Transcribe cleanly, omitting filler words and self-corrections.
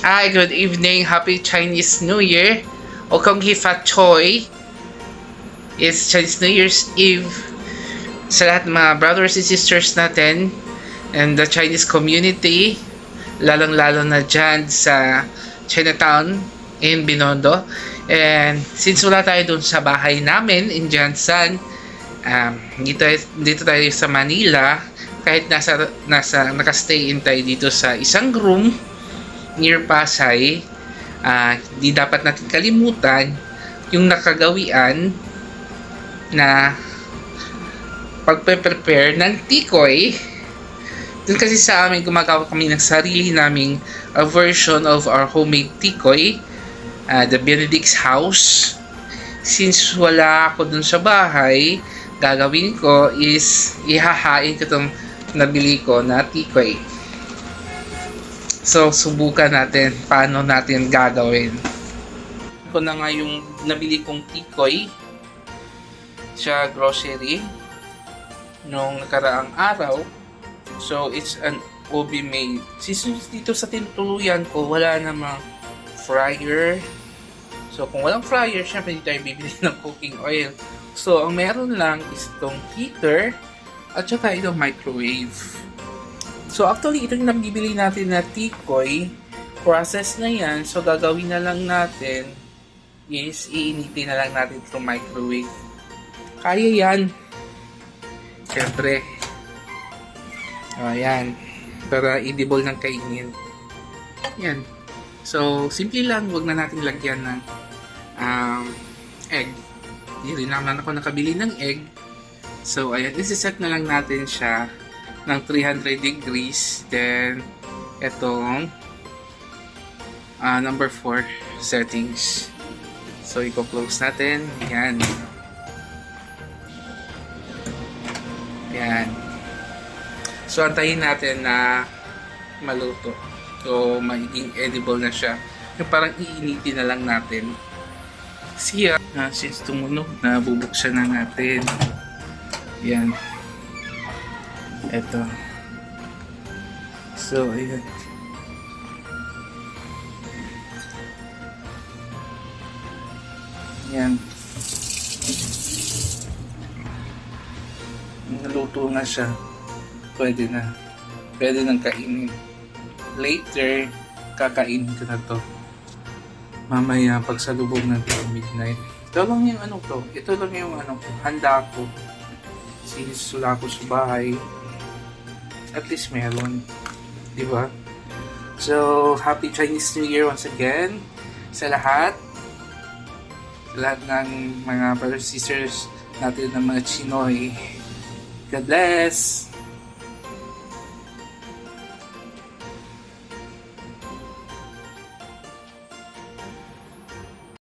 Hi, good evening. Happy Chinese New Year. Okonghi Fat Choi. It's Chinese New Year's Eve sa lahat ng mga brothers and sisters natin and the Chinese community, lalong-lalo na dyan sa Chinatown in Binondo. And since wala tayo dun sa bahay namin in Jansan, dito tayo sa Manila, kahit nakastay in tayo dito sa isang room near Pasay, di dapat natin kalimutan yung nakagawian na pagpe-prepare ng tikoy. Dun kasi sa amin, gumagawa kami ng sarili naming version of our homemade tikoy, the Benedict's house. Since wala ako dun sa bahay, gagawin ko is ihahain ko itong nabili ko na tikoy. So, subukan natin paano natin gagawin. Ito na nga yung nabili kong tikoy sa grocery nung nakaraang araw. So, it's an OB made. Since dito sa tinutuluyan ko, wala namang fryer. So, kung walang fryer, syempre hindi tayo bibili ng cooking oil. So, ang meron lang is itong heater at saka itong microwave. So, actually, itong nabibili natin na tikoy, process na yan. So, gagawin na lang natin is iinitin na lang natin itong microwave. Kaya yan. Siyempre. Ayan. Para edible ng kainin. Yan. So, simple lang. Huwag na natin lagyan ng egg. Hindi rin naman ako nakabili ng egg. So, ayan. Isi-set na lang natin siya ng 300 degrees. Then, itong number 4 settings. So, i-close natin. Yan. Yan. So, antayin natin na maluto. So, magiging edible na siya. Yung parang iinitin na lang natin. Siya, since tumunog na, bubuksan na natin. Yan. Ito. So, ayan. Yan. Naluto na siya. Pwede na. Pwede nang kainin. Later, kakainin ko na to. Mamaya, pagsalubog ng midnight. Ito lang yung Ito lang yung handa ko. Since wala ko sa bahay, at least meron. Diba? So, Happy Chinese New Year once again sa lahat. Sa lahat ng mga brothers sisters natin ng mga Chinoy. God bless!